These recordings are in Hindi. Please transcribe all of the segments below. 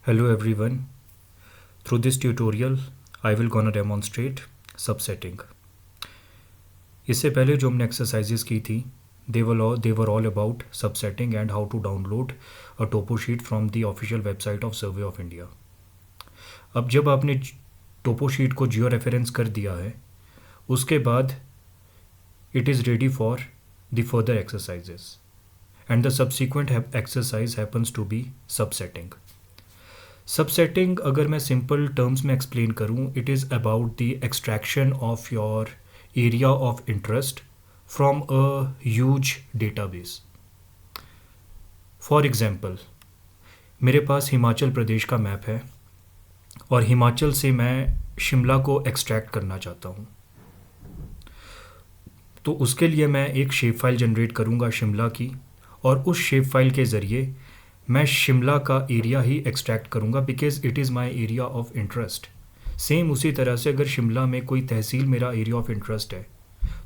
Hello everyone. Through this tutorial, I will gonna demonstrate subsetting. इससे पहले जो हमने exercises की थी, they were all about subsetting and how to download a topo sheet from the official website of Survey of India. अब जब आपने topo sheet को geo reference कर दिया है, उसके बाद it is ready for the further exercises, and the subsequent exercise happens to be subsetting. सबसेटिंग अगर मैं सिंपल टर्म्स में एक्सप्लेन करूं, it is about the extraction of your area of interest from a huge database. For example, मेरे पास हिमाचल प्रदेश का मैप है और हिमाचल से मैं शिमला को एक्सट्रैक्ट करना चाहता हूं. तो उसके लिए मैं एक शेप फाइल जनरेट करूंगा शिमला की, और उस शेप फाइल के ज़रिए मैं शिमला का एरिया ही एक्सट्रैक्ट करूंगा because it is my area of interest. Same उसी तरह से अगर शिमला में कोई तहसील मेरा एरिया ऑफ इंटरेस्ट है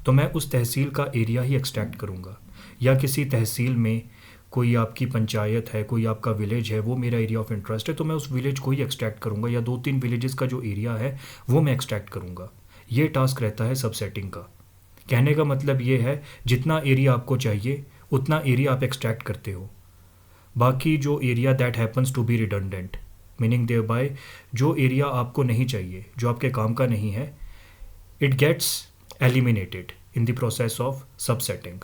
तो मैं उस तहसील का एरिया ही एक्सट्रैक्ट करूंगा, या किसी तहसील में कोई आपकी पंचायत है, कोई आपका विलेज है, वो मेरा एरिया ऑफ इंटरेस्ट है तो मैं उस विलेज को ही एक्सट्रैक्ट करूंगा, या 2-3 विलेजेस का जो एरिया है वो मैं एक्सट्रैक्ट करूंगा. ये टास्क रहता है सबसेटिंग का. कहने का मतलब ये है, जितना एरिया आपको चाहिए उतना एरिया आप एक्सट्रैक्ट करते हो. बाकी जो area that happens to be redundant, meaning there बाय जो एरिया आपको नहीं चाहिए, जो आपके काम का नहीं है, it gets eliminated in the process of subsetting.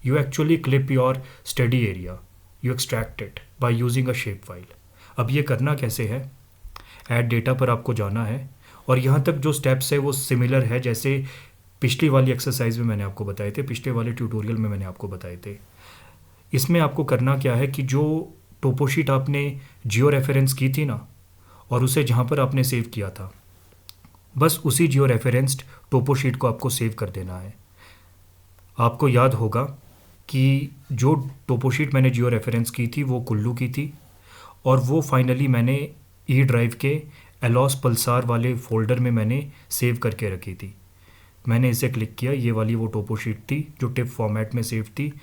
You actually clip your study area, you extract it by using a shape file. अब ये करना कैसे है? ऐड डेटा पर आपको जाना है, और यहाँ तक जो स्टेप्स है वो सिमिलर है जैसे पिछली वाली एक्सरसाइज में मैंने आपको बताए थे, पिछले वाले ट्यूटोरियल में मैंने आपको बताए थे. इसमें आपको करना क्या है कि जो टोपोशीट आपने जियो रेफरेंस की थी ना, और उसे जहाँ पर आपने सेव किया था, बस उसी जियो रेफरेंस्ड टोपोशीट को आपको सेव कर देना है. आपको याद होगा कि जो टोपोशीट मैंने जियो रेफरेंस की थी वो कुल्लू की थी, और वो फाइनली मैंने ई ड्राइव के एलॉस पल्सार वाले फ़ोल्डर में मैंने सेव करके रखी थी. मैंने इसे क्लिक किया, ये वाली वो टोपोशीट थी जो टिप फॉर्मेट में सेव थी,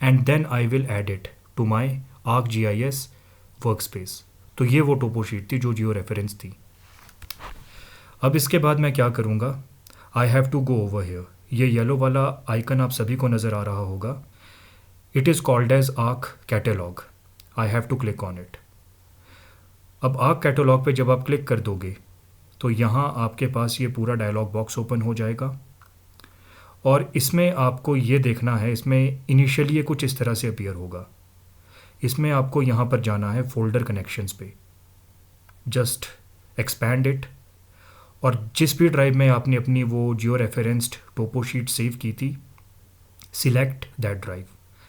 and then I will add it to my ArcGIS workspace. तो ये वो टोपो शीट थी जो जियो रेफरेंस थी. अब इसके बाद मैं क्या करूँगा, I have to go over here. ये येलो वाला आइकन आप सभी को नज़र आ रहा होगा. It is called as Arc Catalog. I have to click on it. अब Arc Catalog पे जब आप क्लिक कर दोगे तो यहाँ आपके पास ये पूरा डायलॉग बॉक्स ओपन हो जाएगा, और इसमें आपको ये देखना है, इसमें इनिशियली ये कुछ इस तरह से अपीयर होगा. इसमें आपको यहाँ पर जाना है फोल्डर कनेक्शंस पे, जस्ट एक्सपैंड इट, और जिस भी ड्राइव में आपने अपनी वो जियो रेफरेंस्ड टोपो शीट सेव की थी, सिलेक्ट दैट ड्राइव.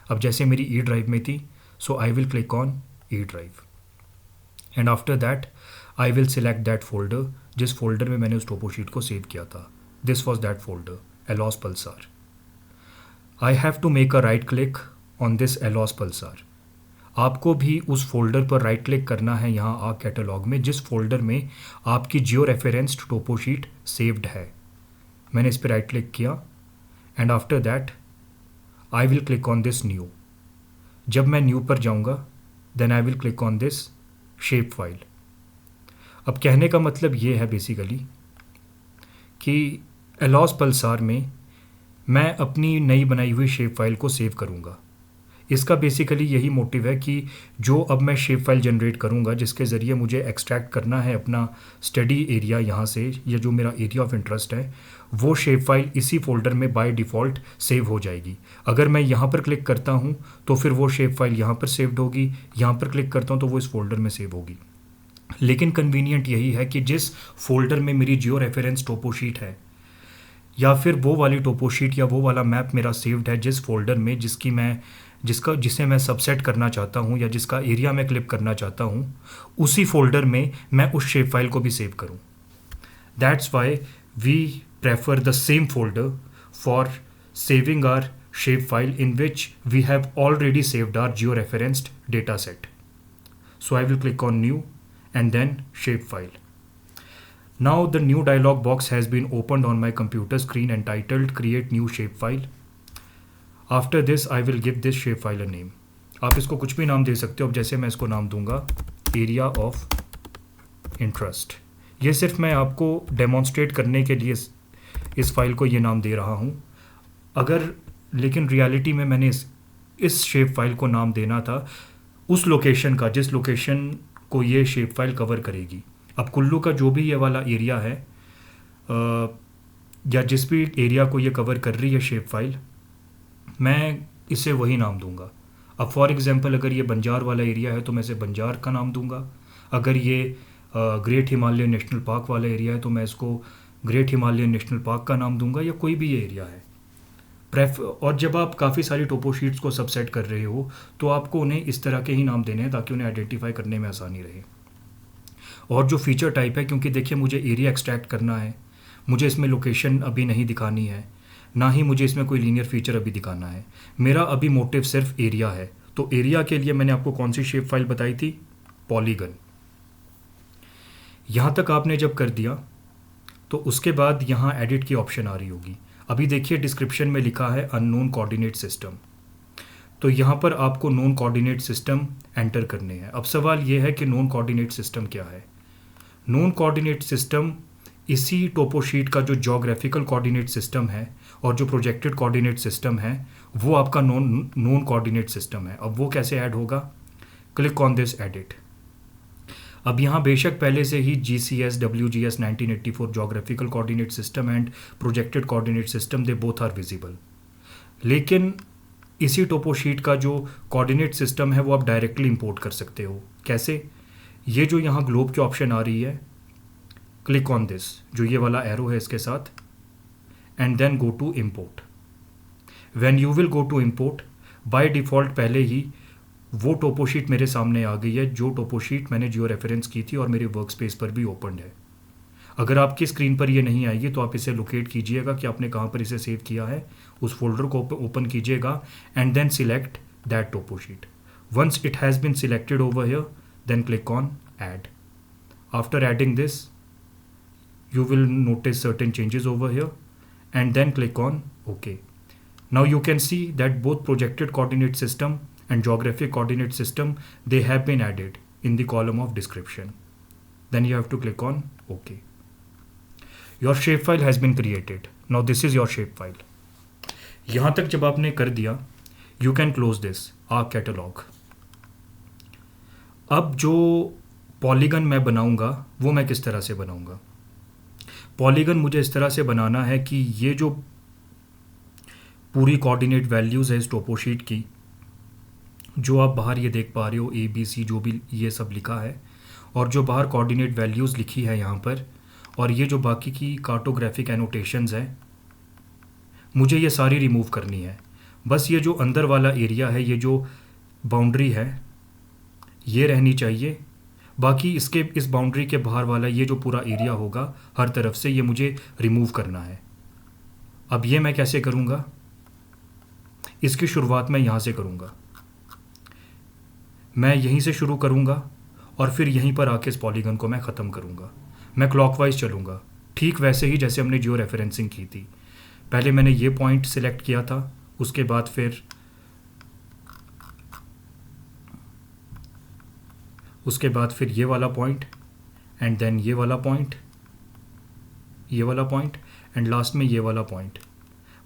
अब जैसे मेरी ई ड्राइव में थी, so I will click on E drive, and after that I will select that folder जिस फोल्डर में मैंने उस टोपो शीट को सेव किया था. This was that folder, ALOS PALSAR. I have to make a right click on this ALOS PALSAR. आपको भी उस फोल्डर पर राइट क्लिक करना है यहाँ आर्क कैटलॉग में, जिस फोल्डर में आपकी geo referenced topo sheet saved है. मैंने इस पर राइट क्लिक किया, and after that I will click on this new. जब मैं न्यू पर जाऊँगा then I will click on this shape file. अब कहने का मतलब ये है बेसिकली कि एलॉस पल्सार में मैं अपनी नई बनाई हुई शेप फाइल को सेव करूँगा. इसका बेसिकली यही मोटिव है कि जो अब मैं शेप फाइल जनरेट करूँगा जिसके ज़रिए मुझे एक्सट्रैक्ट करना है अपना स्टडी एरिया यहाँ से, या जो मेरा एरिया ऑफ इंटरेस्ट है, वो शेप फाइल इसी फोल्डर में बाय डिफ़ॉल्ट सेव हो जाएगी. अगर मैं यहाँ पर क्लिक करता हूँ तो फिर वो शेप फाइल यहाँ पर सेव्ड होगी, यहाँ पर क्लिक करता हूँ तो वो इस फोल्डर में सेव होगी. लेकिन कन्वीनियंट यही है कि जिस फोल्डर में मेरी जियो रेफरेंस टोपो शीट है, या फिर वो वाली टोपो शीट या वो वाला मैप मेरा सेव्ड है जिस फोल्डर में जिसे मैं सबसेट करना चाहता हूँ या जिसका एरिया मैं क्लिप करना चाहता हूँ, उसी फोल्डर में मैं उस शेप फाइल को भी सेव करूँ. That's why we prefer the same folder for saving our shape file in which we have already saved our geo referenced data set. So I will click on new and then shapefile. Now the new dialog box has been opened on my computer screen entitled create new shapefile. After this I will give this shapefile a name. आप इसको कुछ भी नाम दे सकते हो. अब जैसे मैं इसको नाम दूंगा area of इंटरेस्ट। ये सिर्फ मैं आपको डेमोन्स्ट्रेट करने के लिए इस फाइल को ये नाम दे रहा हूँ। अगर लेकिन रियलिटी में मैंने इस शेप फाइल को नाम देना था उस लोकेशन का जिस लोकेशन को ये शेप फाइल कवर करेगी। अब कुल्लू का जो भी ये वाला एरिया है या जिस भी एरिया को ये कवर कर रही है शेप फाइल, मैं इसे वही नाम दूंगा। अब फॉर एग्जांपल अगर ये बंजार वाला एरिया है तो मैं इसे बंजार का नाम दूंगा। अगर ये ग्रेट हिमालयन नेशनल पार्क वाला एरिया है तो मैं इसको ग्रेट हिमालयन नेशनल पार्क का नाम दूंगा, या कोई भी ये एरिया है। और जब आप काफ़ी सारी टोपो शीट्स को सबसेट कर रहे हो तो आपको उन्हें इस तरह के ही नाम देने हैं ताकि उन्हें आइडेंटिफाई करने में आसानी रहे। और जो फीचर टाइप है, क्योंकि देखिए मुझे एरिया एक्सट्रैक्ट करना है, मुझे इसमें लोकेशन अभी नहीं दिखानी है, ना ही मुझे इसमें कोई लीनियर फीचर अभी दिखाना है। मेरा अभी मोटिव सिर्फ एरिया है। तो एरिया के लिए मैंने आपको कौन सी शेप फाइल बताई थी? पॉलीगन। यहाँ तक आपने जब कर दिया तो उसके बाद यहाँ एडिट की ऑप्शन आ रही होगी। अभी देखिए डिस्क्रिप्शन में लिखा है अननोन कोऑर्डिनेट सिस्टम, तो यहाँ पर आपको नोन कोऑर्डिनेट सिस्टम एंटर करने हैं। अब सवाल ये है कि नोन कोऑर्डिनेट सिस्टम क्या है? नोन कोऑर्डिनेट सिस्टम इसी टोपोशीट का जो ज्योग्राफिकल कोऑर्डिनेट सिस्टम है और जो प्रोजेक्टेड कोऑर्डिनेट सिस्टम है वो आपका नोन कोऑर्डिनेट सिस्टम है। अब वो कैसे ऐड होगा? Click on this edit. अब यहाँ बेशक पहले से ही GCS WGS 1984 geographical coordinate system and projected coordinate system they both are visible, लेकिन इसी टोपोशीट का जो कोऑर्डिनेट सिस्टम है वो आप डायरेक्टली इंपोर्ट कर सकते हो। कैसे? ये जो यहाँ ग्लोब की ऑप्शन आ रही है, क्लिक ऑन दिस, जो ये वाला एरो है इसके साथ, and then go to import. When you will go to import, by default पहले ही वो टोपोशीट मेरे सामने आ गई है जो टोपोशीट मैंने जियो रेफरेंस की थी और मेरे वर्क स्पेस पर भी ओपन है। अगर आपकी स्क्रीन पर ये नहीं आएगी तो आप इसे लोकेट कीजिएगा कि आपने कहाँ पर इसे सेव किया है, उस फोल्डर को ओपन कीजिएगा and then select that toposheet. Once it has been selected over here, then click on add. After adding this you will notice certain changes over here and then click on OK. Now you can see that both projected coordinate system and geographic coordinate system, they have been added in the column of description. Then you have to click on OK. Your shapefile has been created. Now this is your shapefile. यहाँ तक जब आपने कर दिया, you can close this arc catalog. अब जो पॉलीगन मैं बनाऊंगा वो मैं किस तरह से बनाऊंगा? पॉलीगन मुझे इस तरह से बनाना है कि ये जो पूरी कोऑर्डिनेट वैल्यूज़ है इस टोपोशीट की, जो आप बाहर ये देख पा रहे हो ABC जो भी ये सब लिखा है, और जो बाहर कोऑर्डिनेट वैल्यूज़ लिखी है यहाँ पर, और ये जो बाकी की कार्टोग्राफिक एनोटेशंस हैं, मुझे ये सारी रिमूव करनी है। बस ये जो अंदर वाला एरिया है, ये जो बाउंड्री है, ये रहनी चाहिए। बाकी इसके इस बाउंड्री के बाहर वाला ये जो पूरा एरिया होगा हर तरफ से, ये मुझे रिमूव करना है। अब ये मैं कैसे करूँगा? इसकी शुरुआत मैं यहाँ से करूँगा। मैं यहीं से शुरू करूँगा और फिर यहीं पर आके इस पॉलीगन को मैं ख़त्म करूँगा। मैं क्लॉकवाइज चलूँगा, ठीक वैसे ही जैसे हमने जियो रेफरेंसिंग की थी। पहले मैंने ये पॉइंट सिलेक्ट किया था, उसके बाद फिर ये वाला पॉइंट, एंड देन ये वाला पॉइंट, ये वाला पॉइंट, एंड लास्ट में ये वाला पॉइंट।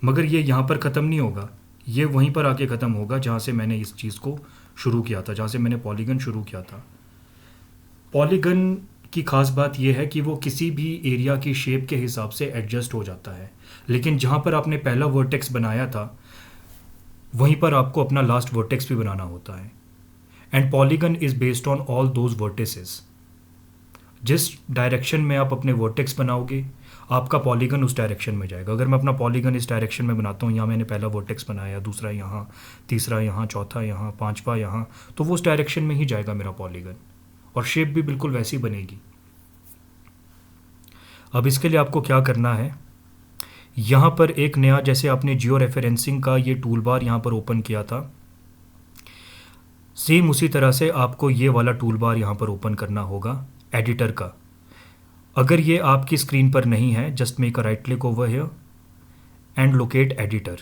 मगर ये यहाँ पर ख़त्म नहीं होगा, ये वहीं पर आके ख़त्म होगा जहाँ से मैंने इस चीज़ को शुरू किया था, जहाँ से मैंने पॉलीगन शुरू किया था। पॉलीगन की ख़ास बात यह है कि वो किसी भी एरिया की शेप के हिसाब से एडजस्ट हो जाता है, लेकिन जहाँ पर आपने पहला वर्टेक्स बनाया था वहीं पर आपको अपना लास्ट वर्टेक्स भी बनाना होता है। And polygon is based on all those vertices. जिस डायरेक्शन में आप अपने वर्टेक्स बनाओगे आपका पॉलीगन उस डायरेक्शन में जाएगा। अगर मैं अपना पॉलीगन इस डायरेक्शन में बनाता हूँ, यहाँ मैंने पहला वर्टेक्स बनाया, दूसरा यहाँ, तीसरा यहाँ, चौथा यहाँ, पांचवा यहाँ, तो वो उस डायरेक्शन में ही जाएगा मेरा पॉलीगन, और शेप भी बिल्कुल वैसी बनेगी। अब इसके लिए आपको क्या करना है, यहाँ पर एक नया, जैसे आपने जियो रेफरेंसिंग का ये टूल बार यहाँ पर ओपन किया था, सेम उसी तरह से आपको ये वाला टूल बार यहाँ पर ओपन करना होगा एडिटर का। अगर ये आपकी स्क्रीन पर नहीं है, just make a right click over here and locate editor,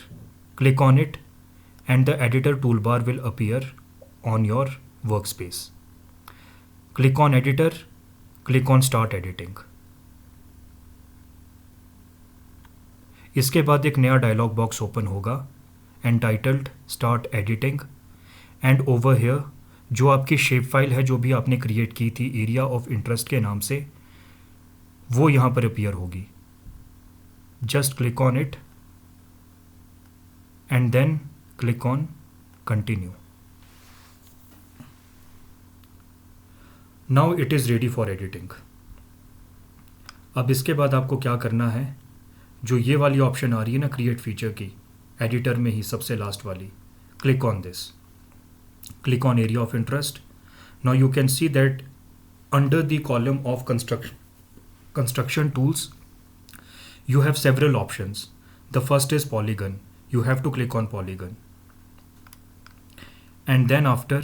click on it and the editor tool bar will appear on your work space. Click on editor, click on start editing. इसके बाद एक नया डायलॉग बॉक्स ओपन होगा entitled start editing, and over here जो आपकी शेप फाइल है जो भी आपने क्रिएट की थी एरिया ऑफ इंटरेस्ट के नाम से, वो यहाँ पर अपीयर होगी। Just click on it and then click on continue. Now it is ready for editing. अब इसके बाद आपको क्या करना है, जो ये वाली ऑप्शन आ रही है ना क्रिएट फीचर की, एडिटर में ही सबसे लास्ट वाली, click on this, click on area of interest. Now you can see that under the column of construction tools you have several options. The first is polygon. You have to click on polygon, and then after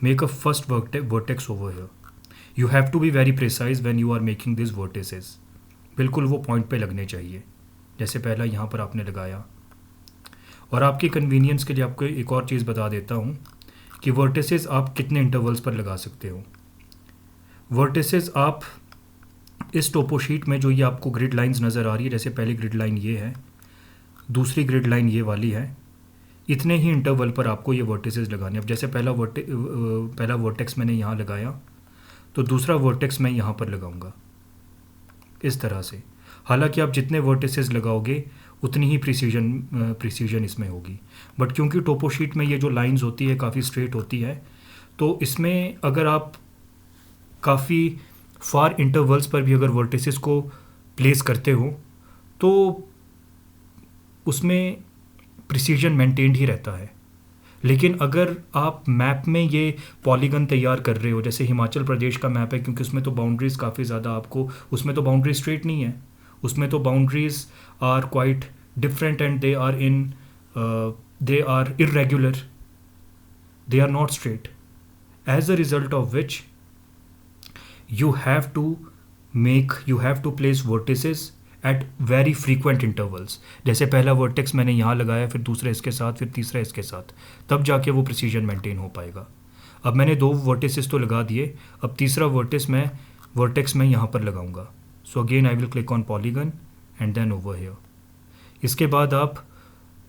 make a first vertex over here. You have to be very precise when you are making these vertices. बिल्कुल वो पॉइंट पे लगने चाहिए जैसे पहला यहाँ पर आपने लगाया। और आपकी कन्वीनियंस के लिए आपको एक और चीज़ बता देता हूँ कि वर्टिसेस आप कितने इंटरवल्स पर लगा सकते हो। वर्टिसेस आप इस टोपो शीट में जो ये आपको ग्रिड लाइंस नज़र आ रही है, जैसे पहली ग्रिड लाइन ये है, दूसरी ग्रिड लाइन ये वाली है, इतने ही इंटरवल पर आपको ये वर्टिसेस लगाने। अब जैसे पहला वर्टेक्स मैंने यहाँ लगाया तो दूसरा वर्टेक्स मैं यहाँ पर लगाऊंगा इस तरह से। हालांकि आप जितने वर्टिसेस लगाओगे उतनी ही प्रिसीजन इसमें होगी, बट क्योंकि टोपो शीट में ये जो लाइंस होती है काफ़ी स्ट्रेट होती है, तो इसमें अगर आप काफ़ी फार इंटरवल्स पर भी अगर वर्टिसेस को प्लेस करते हो तो उसमें प्रिसीजन मेंटेन्ड ही रहता है। लेकिन अगर आप मैप में ये पॉलीगन तैयार कर रहे हो, जैसे हिमाचल प्रदेश का मैप है, क्योंकि उसमें तो बाउंड्रीज़ काफ़ी ज़्यादा आपको, उसमें तो बाउंड्री स्ट्रेट नहीं है, उसमें तो boundaries are quite different and they are irregular, they are not straight, as a result of which you have to place vertices at very frequent intervals. जैसे पहला वर्टेक्स मैंने यहाँ लगाया, फिर दूसरा इसके साथ, फिर तीसरा इसके साथ, तब जाके वो प्रिसीजन मेंटेन हो पाएगा। अब मैंने 2 वर्टिसेस तो लगा दिए, अब तीसरा वर्टेक्स मैं यहाँ पर लगाऊंगा। So again I will click on polygon and then over here. इसके बाद आप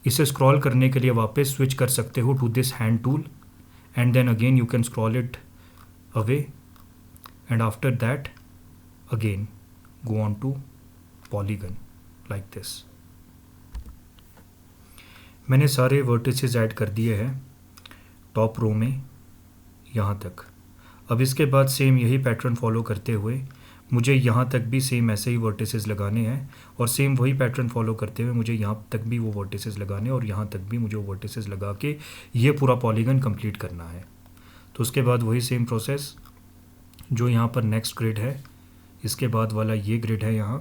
इसे स्क्रॉल करने के लिए वापस स्विच कर सकते हो to this hand tool, and then again you can scroll it away, and after that again go on to polygon like this. मैंने सारे वर्टिसेस ऐड कर दिए हैं टॉप रो में यहाँ तक। अब इसके बाद सेम यही पैटर्न फॉलो करते हुए मुझे यहाँ तक भी सेम ऐसे ही वर्टिसेस लगाने हैं, और सेम वही पैटर्न फॉलो करते हुए मुझे यहाँ तक भी वो वर्टिसेस लगाने, और यहाँ तक भी मुझे वो वर्टिसेस लगा के ये पूरा पॉलीगन कंप्लीट करना है। तो उसके बाद वही सेम प्रोसेस, जो यहाँ पर नेक्स्ट ग्रिड है, इसके बाद वाला ये ग्रिड है यहाँ,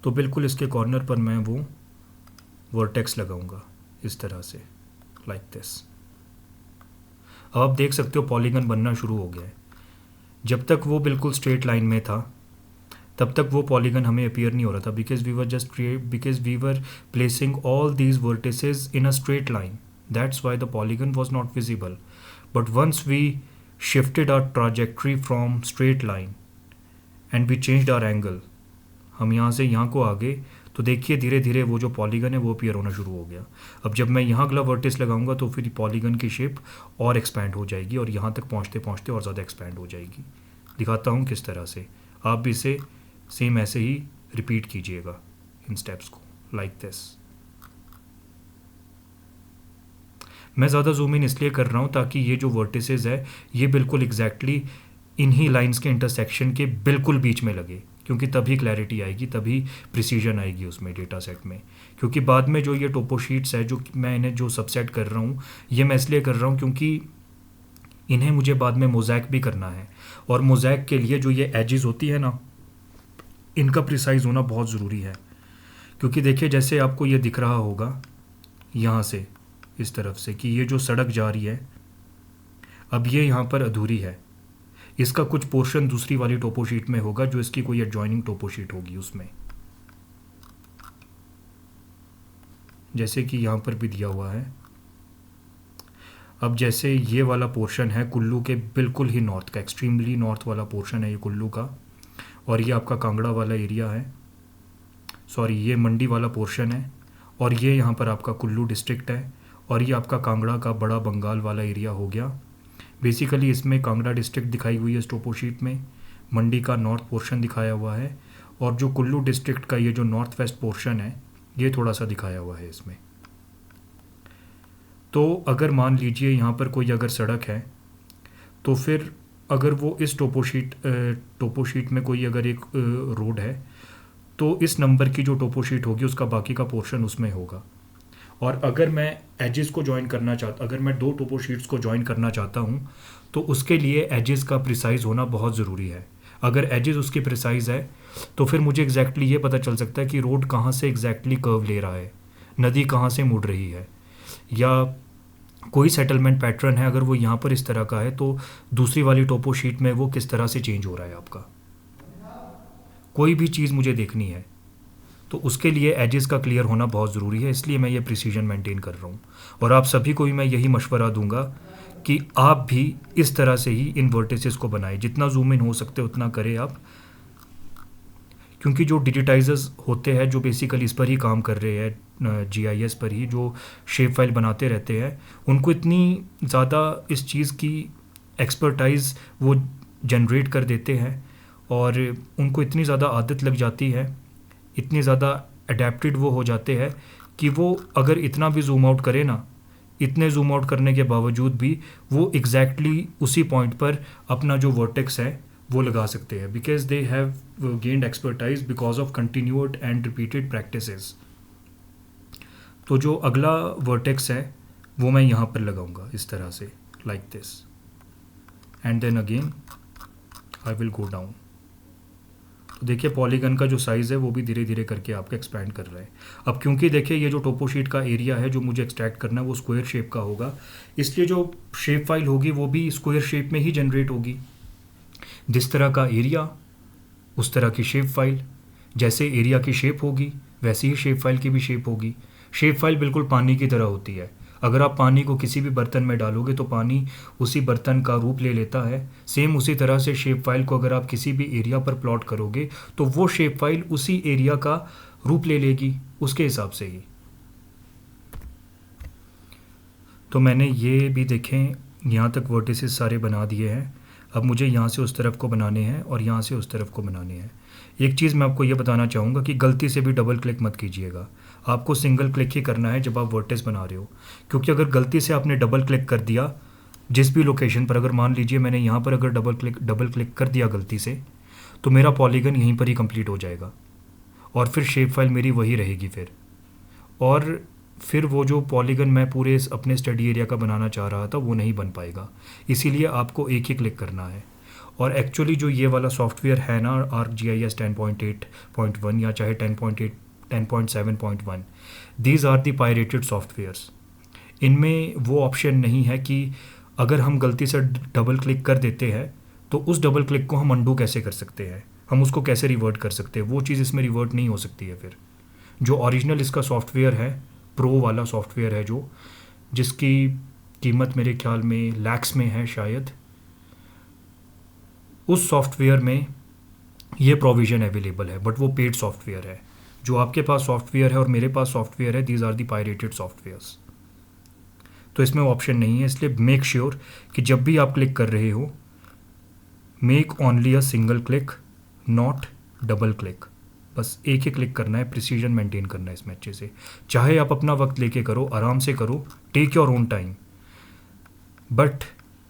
तो बिल्कुल इसके कॉर्नर पर मैं वो वर्टेक्स लगाऊंगा इस तरह से, लाइक दिस। अब आप देख सकते हो पॉलीगन बनना शुरू हो गया है। जब तक वो बिल्कुल स्ट्रेट लाइन में था तब तक वो पॉलीगन हमें अपीयर नहीं हो रहा था, because we were placing all these vertices in a straight line, that's why the polygon was not visible. But once we shifted our trajectory from straight line and we changed our angle, हम यहाँ से यहाँ को आगे, तो देखिए धीरे धीरे वो जो पॉलीगन है वो अपीयर होना शुरू हो गया। अब जब मैं यहाँ अगला वर्टिस लगाऊंगा तो फिर पॉलीगन की शेप और एक्सपैंड हो जाएगी, और यहाँ तक पहुँचते पहुँचते और ज़्यादा एक्सपैंड हो जाएगी। दिखाता हूँ किस तरह से, आप भी इसे सेम ऐसे ही रिपीट कीजिएगा इन स्टेप्स को, लाइक दिस। मैं ज़्यादा जूम इन इसलिए कर रहा हूँ ताकि ये जो वर्टिसेस है ये बिल्कुल एग्जैक्टली इन्हीं लाइंस के इंटरसेक्शन के बिल्कुल बीच में लगे, क्योंकि तभी क्लैरिटी आएगी, तभी प्रिसीजन आएगी उसमें डेटा सेट में। क्योंकि बाद में जो ये टोपो शीट्स है, जो मैं इन्हें जो सबसेट कर रहा हूँ, ये मैं इसलिए कर रहा हूँ क्योंकि इन्हें मुझे बाद में मोज़ैक भी करना है, और मोज़ैक के लिए जो ये एजेस होती है ना, इनका प्रिसाइज होना बहुत ज़रूरी है। क्योंकि देखिए जैसे आपको ये दिख रहा होगा यहाँ से इस तरफ से कि ये जो सड़क जा रही है, अब ये यहाँ पर अधूरी है, इसका कुछ पोर्शन दूसरी वाली टोपो शीट में होगा, जो इसकी कोई एडजॉइनिंग टोपो शीट होगी उसमें, जैसे कि यहाँ पर भी दिया हुआ है। अब जैसे ये वाला पोर्शन है कुल्लू के बिल्कुल ही नॉर्थ का, एक्सट्रीमली नॉर्थ वाला पोर्शन है ये कुल्लू का, और ये आपका कांगड़ा वाला एरिया है, सॉरी ये मंडी वाला पोर्शन है, और ये यहाँ पर आपका कुल्लू डिस्ट्रिक्ट है, और ये आपका कांगड़ा का बड़ा बंगाल वाला एरिया हो गया। बेसिकली इसमें कांगड़ा डिस्ट्रिक्ट दिखाई हुई है इस टोपो शीट में, मंडी का नॉर्थ पोर्शन दिखाया हुआ है, और जो कुल्लू डिस्ट्रिक्ट का ये जो नॉर्थ वेस्ट पोर्शन है ये थोड़ा सा दिखाया हुआ है इसमें। तो अगर मान लीजिए यहाँ पर कोई अगर सड़क है तो फिर अगर वो इस टोपो शीट में कोई अगर एक रोड है तो इस नंबर की जो टोपो शीट होगी उसका बाकी का पोर्शन उसमें होगा। और अगर मैं एजेस को ज्वाइन करना चाहता, अगर मैं 2 टोपो शीट्स को ज्वाइन करना चाहता हूँ तो उसके लिए एजेस का प्रिसाइज होना बहुत ज़रूरी है। अगर एजेस उसकी प्रिसाइज है तो फिर मुझे एग्जैक्टली ये पता चल सकता है कि रोड कहाँ से एग्जैक्टली कर्व ले रहा है, नदी कहाँ से मुड़ रही है, या कोई सेटलमेंट पैटर्न है अगर वो यहाँ पर इस तरह का है तो दूसरी वाली टोपो शीट में वो किस तरह से चेंज हो रहा है आपका। कोई भी चीज़ मुझे देखनी है तो उसके लिए एजेस का क्लियर होना बहुत ज़रूरी है, इसलिए मैं ये प्रिसीजन मेंटेन कर रहा हूँ। और आप सभी को भी मैं यही मशवरा दूंगा कि आप भी इस तरह से ही इन वर्टिसेस को बनाएं, जितना जूम इन हो सकते उतना करें आप, क्योंकि जो डिजिटाइजर्स होते हैं जो बेसिकली इस पर ही काम कर रहे हैं, जीआईएस पर ही जो शेप फाइल बनाते रहते हैं, उनको इतनी ज़्यादा इस चीज़ की एक्सपर्टाइज वो जनरेट कर देते हैं और उनको इतनी ज़्यादा आदत लग जाती है, इतनी ज़्यादा अडेप्टेड वो हो जाते हैं कि वो अगर इतना भी जूम आउट करे ना, इतने जूम आउट करने के बावजूद भी वो एग्जैक्टली उसी पॉइंट पर अपना जो वर्टेक्स है वो लगा सकते हैं, because they have gained expertise because of continued and repeated practices. तो जो अगला वर्टेक्स है वो मैं यहाँ पर लगाऊंगा इस तरह से, like this, and then again I will go down. तो देखिए पॉलीगन का जो साइज़ है वो भी धीरे धीरे करके आपका एक्सपैंड कर रहा है। अब क्योंकि देखिए ये जो टोपो शीट का एरिया है जो मुझे एक्सट्रैक्ट करना है वो स्क्वायर शेप का होगा, इसलिए जो शेप फाइल होगी वो भी स्क्वायर शेप में ही जनरेट होगी। जिस तरह का एरिया उस तरह की शेप फाइल, जैसे एरिया की शेप होगी वैसे ही शेप फाइल की भी शेप होगी। शेप फाइल बिल्कुल पानी की तरह होती है, अगर आप पानी को किसी भी बर्तन में डालोगे तो पानी उसी बर्तन का रूप ले लेता है। सेम उसी तरह से शेप फाइल को अगर आप किसी भी एरिया पर प्लॉट करोगे तो वो शेप फाइल उसी एरिया का रूप ले लेगी उसके हिसाब से ही। तो मैंने ये भी देखें यहाँ तक वर्टिसेस सारे बना दिए हैं। अब मुझे यहाँ से उस तरफ को बनाने हैं और यहाँ से उस तरफ को बनाने हैं। एक चीज़ मैं आपको ये बताना चाहूँगा कि गलती से भी डबल क्लिक मत कीजिएगा, आपको सिंगल क्लिक ही करना है जब आप वर्टेक्स बना रहे हो, क्योंकि अगर गलती से आपने डबल क्लिक कर दिया जिस भी लोकेशन पर, अगर मान लीजिए मैंने यहाँ पर अगर डबल क्लिक कर दिया गलती से, तो मेरा पॉलीगन यहीं पर ही कंप्लीट हो जाएगा और फिर शेप फाइल मेरी वही रहेगी फिर, और फिर वो जो पॉलीगन मैं पूरे अपने स्टडी एरिया का बनाना चाह रहा था वो नहीं बन पाएगा। इसीलिए आपको एक ही क्लिक करना है। और एक्चुअली जो ये वाला सॉफ्टवेयर है ना ArcGIS 10.8.1 या चाहे 10.7.1, these are the pirated softwares. इनमें वो ऑप्शन नहीं है कि अगर हम गलती से डबल क्लिक कर देते हैं तो उस डबल क्लिक को हम अंडू कैसे कर सकते हैं, हम उसको कैसे रिवर्ट कर सकते हैं, वो चीज़ इसमें रिवर्ट नहीं हो सकती है। फिर जो ओरिजिनल इसका सॉफ्टवेयर है, प्रो वाला सॉफ्टवेयर है जो, जिसकी कीमत मेरे ख्याल में लैक्स में है शायद, उस सॉफ्टवेयर में ये प्रोविज़न अवेलेबल है, बट वो पेड सॉफ्टवेयर है। जो आपके पास सॉफ्टवेयर है और मेरे पास सॉफ्टवेयर है, these are the pirated softwares. तो इसमें ऑप्शन नहीं है, इसलिए मेक श्योर कि जब भी आप क्लिक कर रहे हो make only a single click, not double click. बस एक ही क्लिक करना है, प्रिसीजन मेंटेन करना है इसमें अच्छे से। चाहे आप अपना वक्त लेके करो, आराम से करो, take your own time, but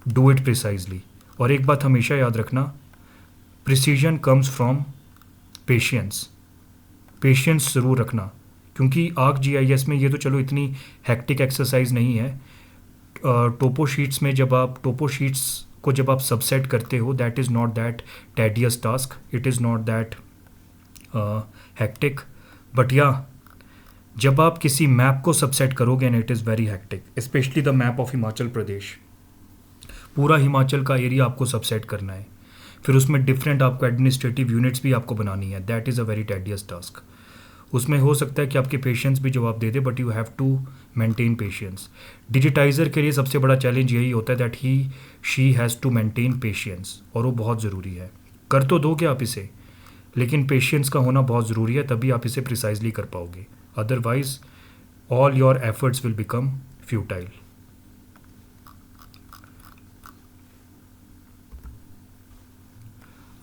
do it precisely. और एक बात हमेशा याद रखना, precision comes from patience. Patience ज़रूर रखना, क्योंकि ArcGIS में ये तो चलो इतनी हैक्टिक एक्सरसाइज नहीं है। टोपो शीट्स में टोपो शीट्स को जब आप सबसेट करते हो, that is not that tedious task, it is not that hectic, but या जब आप किसी मैप को सबसेट करोगे and it is very hectic, specially the map of Himachal Pradesh. पूरा हिमाचल का एरिया आपको सबसेट करना है, फिर उसमें डिफरेंट आपको एडमिनिस्ट्रेटिव यूनिट्स भी आपको बनानी है, that is a very tedious task. उसमें हो सकता है कि आपके पेशेंस भी जवाब दे दे, but you have to maintain patience. Digitizer के लिए सबसे बड़ा चैलेंज यही होता है that he she has to maintain patience, और वो बहुत ज़रूरी है। कर तो दोगे आप इसे, लेकिन पेशेंस का होना बहुत ज़रूरी है, तभी आप इसे प्रिसाइजली कर पाओगे। Otherwise all your efforts will become futile.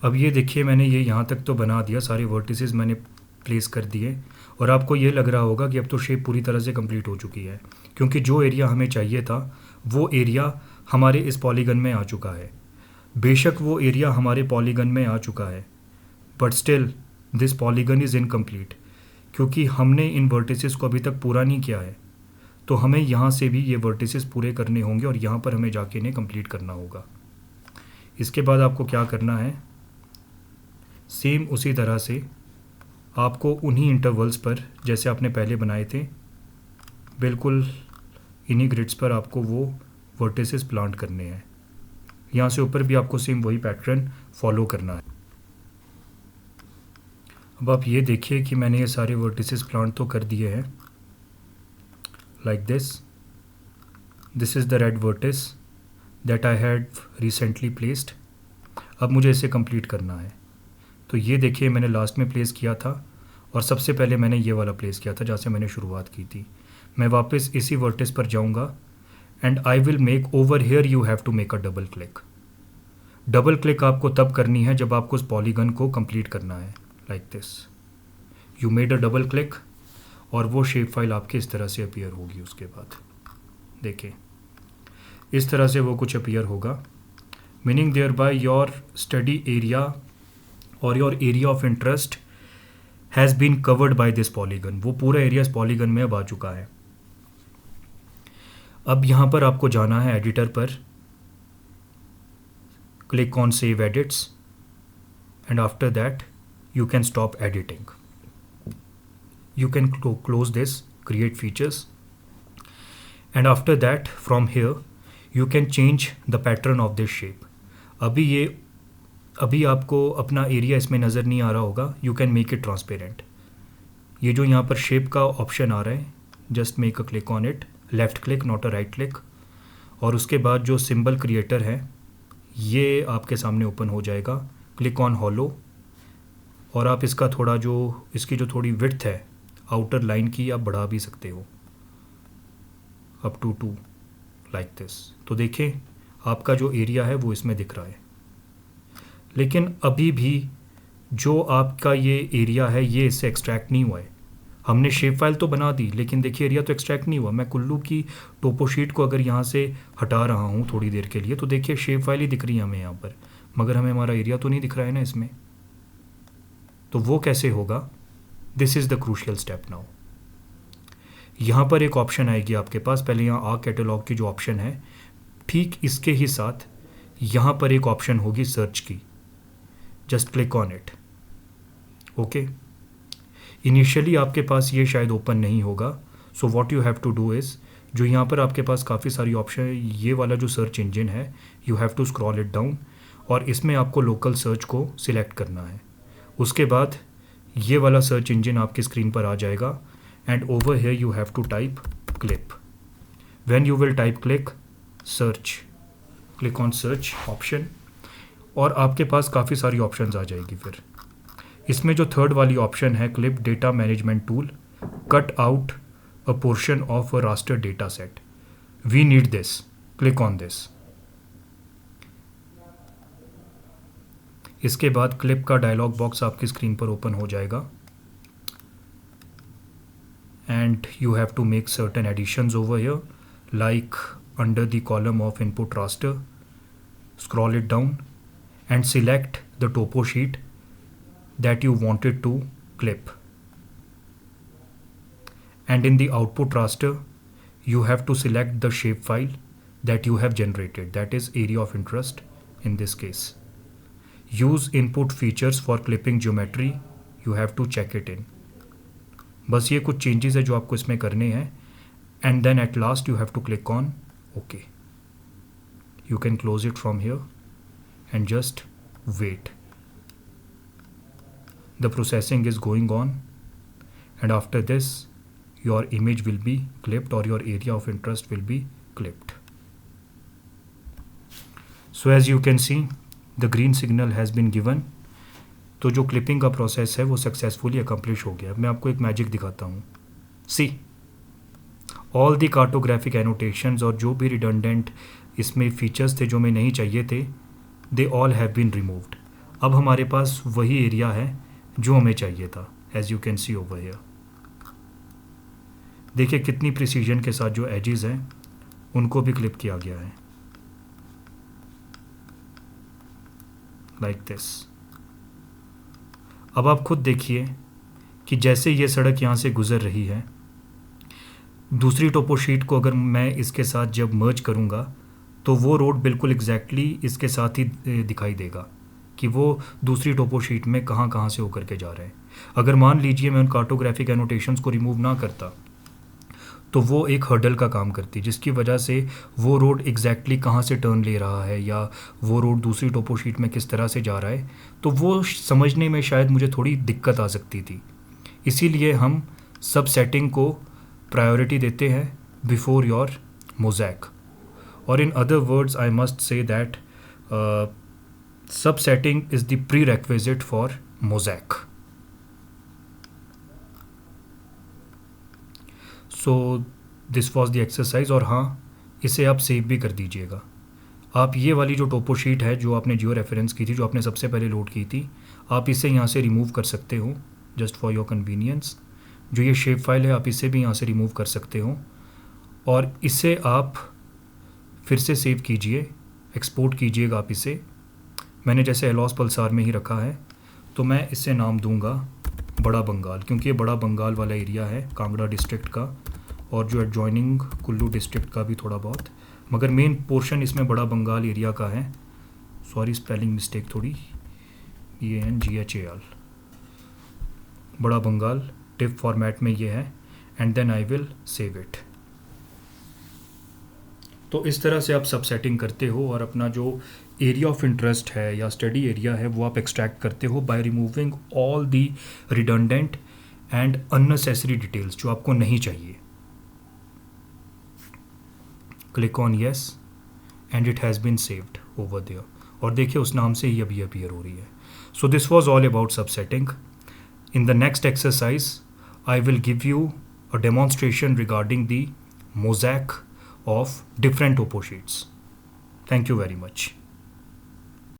अब ये देखिए, मैंने ये यहाँ तक तो बना दिया, सारे वर्टिसेस मैंने प्लेस कर दिए, और आपको ये लग रहा होगा कि अब तो शेप पूरी तरह से कंप्लीट हो चुकी है, क्योंकि जो एरिया हमें चाहिए था वो एरिया हमारे इस पॉलीगन में आ चुका है। बेशक वो एरिया हमारे पॉलीगन में आ चुका है, but still this polygon is incomplete, क्योंकि हमने इन वर्टिसेस को अभी तक पूरा नहीं किया है। तो हमें यहाँ से भी ये वर्टिसेस पूरे करने होंगे, और यहाँ पर हमें जाके इन्हें कंप्लीट करना होगा। इसके बाद आपको क्या करना है, सेम उसी तरह से आपको उन्हीं इंटरवल्स पर जैसे आपने पहले बनाए थे, बिल्कुल इन्हीं ग्रिड्स पर आपको वो वर्टिसेस प्लांट करने हैं। यहाँ से ऊपर भी आपको सेम वही पैटर्न फॉलो करना है। अब आप ये देखिए कि मैंने ये सारे वर्टिसेस प्लांट तो कर दिए हैं, like this is the red vertex that I had recently placed. अब मुझे इसे कंप्लीट करना है। तो ये देखिए, मैंने लास्ट में प्लेस किया था, और सबसे पहले मैंने ये वाला प्लेस किया था जहाँ से मैंने शुरुआत की थी। मैं वापस इसी वर्टिस पर जाऊँगा, and I will make over here you have to make a double click. Double click आपको तब करनी है जब आपको उस पॉलीगन को कंप्लीट करना है, like this. You made a double click, और वो शेप फाइल आपके इस तरह से अपीयर होगी। उसके बाद देखिए, इस तरह से वो कुछ अपीयर होगा, meaning there by your study area और your area of interest has been covered by this polygon. वो पूरा एरिया इस पॉलीगन में अब आ चुका है। अब यहाँ पर आपको जाना है एडिटर पर, click on save edits, and after that you can stop editing. You can close this, create features, and after that from here you can change the pattern of this shape. अभी आपको अपना एरिया इसमें नज़र नहीं आ रहा होगा, you can make it transparent. ये जो यहाँ पर शेप का ऑप्शन आ रहा है, just make a click on it, left click not a right click, और उसके बाद जो सिंबल क्रिएटर है ये आपके सामने ओपन हो जाएगा। क्लिक ऑन हॉलो, और आप इसका थोड़ा इसकी जो थोड़ी विड्थ है आउटर लाइन की, आप बढ़ा भी सकते हो अप टू 2 लाइक दिस। तो देखें, आपका जो एरिया है वो इसमें दिख रहा है, लेकिन अभी भी जो आपका ये एरिया है ये इससे एक्सट्रैक्ट नहीं हुआ है। हमने शेप फाइल तो बना दी, लेकिन देखिए एरिया तो एक्सट्रैक्ट नहीं हुआ। मैं कुल्लू की टोपो शीट को अगर यहाँ से हटा रहा हूँ थोड़ी देर के लिए, तो देखिए शेप फाइल ही दिख रही है हमें यहाँ पर, मगर हमें हमारा एरिया तो नहीं दिख रहा है ना इसमें। तो वो कैसे होगा? This is the crucial step now. यहाँ पर एक ऑप्शन आएगी आपके पास, पहले यहाँ आ कैटलॉग की जो ऑप्शन है, ठीक इसके ही साथ यहाँ पर एक ऑप्शन होगी सर्च की, just click on it. Okay, initially आपके पास ये शायद ओपन नहीं होगा, so what you have to do is, जो यहाँ पर आपके पास काफ़ी सारी ऑप्शन है, ये वाला जो सर्च इंजन है, you have to scroll it down, और इसमें आपको लोकल सर्च को सिलेक्ट करना है। उसके बाद ये वाला सर्च इंजन आपकी स्क्रीन पर आ जाएगा, and over here you have to type clip. When you will type click search, click on search option, और आपके पास काफ़ी सारी ऑप्शंस आ जाएगी। फिर इसमें जो थर्ड वाली ऑप्शन है, clip data management tool, cut out a portion of a raster data set, we need this, click on this. इसके बाद क्लिप का डायलॉग बॉक्स आपकी स्क्रीन पर ओपन हो जाएगा, and you have to make certain additions over here, like under the column of input raster, scroll it down and select the topo sheet that you wanted to clip, and in the output raster you have to select the shapefile that you have generated, that is area of interest in this case. Use input features for clipping geometry, you have to check it in. बस ये कुछ changes है जो आपको इसमें करने हैं, and then at last you have to click on OK. You can close it from here and just wait. The processing is going on, and after this your image will be clipped or your area of interest will be clipped. So as you can see the green signal has been given. तो जो क्लिपिंग का प्रोसेस है वो सक्सेसफुली अकम्प्लिश हो गया. मैं आपको एक मैजिक दिखाता हूँ. See all the cartographic annotations और जो भी रिडंडेंट इसमें फीचर्स थे जो हमें नहीं चाहिए थे, they all have been removed. अब हमारे पास वही एरिया है जो हमें चाहिए था. As you can see over here. देखिए कितनी प्रिसीजन के साथ जो एजेस हैं उनको भी क्लिप किया गया है लाइक दिस. अब आप खुद देखिए कि जैसे ये सड़क यहाँ से गुज़र रही है, दूसरी टोपो शीट को अगर मैं इसके साथ जब मर्ज करूँगा तो वो रोड बिल्कुल एग्जैक्टली इसके साथ ही दिखाई देगा कि वो दूसरी टोपो शीट में कहाँ कहाँ से होकर के जा रहे हैं. अगर मान लीजिए मैं उन कार्टोग्राफिक एनोटेशंस को रिमूव ना करता तो वो एक हर्डल का काम करती, जिसकी वजह से वो रोड एग्जैक्टली कहाँ से टर्न ले रहा है या वो रोड दूसरी टोपो शीट में किस तरह से जा रहा है, तो वो समझने में शायद मुझे थोड़ी दिक्कत आ सकती थी. इसीलिए हम सब सेटिंग को प्रायोरिटी देते हैं बिफोर योर मोज़ैक. और in other words I must say that subsetting is the prerequisite for mosaic. So this was the exercise. और हाँ, इसे आप सेव भी कर दीजिएगा. आप ये वाली जो टोपो शीट है जो आपने जियो रेफरेंस की थी, जो आपने सबसे पहले लोड की थी, आप इसे यहाँ से रिमूव कर सकते हो जस्ट फॉर योर कन्वीनियंस. जो ये शेप फाइल है आप इसे भी यहाँ से रिमूव कर सकते हो और इसे आप फिर से सेव कीजिए, एक्सपोर्ट कीजिएगा आप इसे. मैंने जैसे एलॉस पल्सार में ही रखा है तो मैं इसे नाम दूंगा बड़ा बंगाल, क्योंकि ये बड़ा बंगाल वाला एरिया है कांगड़ा डिस्ट्रिक्ट का और जो एडजॉइनिंग कुल्लू डिस्ट्रिक्ट का भी थोड़ा बहुत, मगर मेन पोर्शन इसमें बड़ा बंगाल एरिया का है. सॉरी स्पेलिंग मिस्टेक थोड़ी, ENGHAL. बड़ा बंगाल टिप फॉर्मेट में ये है and then I will save it. तो इस तरह से आप सब सेटिंग करते हो और अपना जो एरिया ऑफ इंटरेस्ट है या स्टडी एरिया है वो आप एक्सट्रैक्ट करते हो by removing all the redundant and unnecessary details जो आपको नहीं चाहिए. Click on yes and it has been saved over there. और देखिए उस नाम से ही अभी अपीयर हो रही है. सो दिस वॉज ऑल अबाउट सब setting. In the next exercise, I will give you a demonstration regarding the mosaic of different topo sheets. Thank you very much.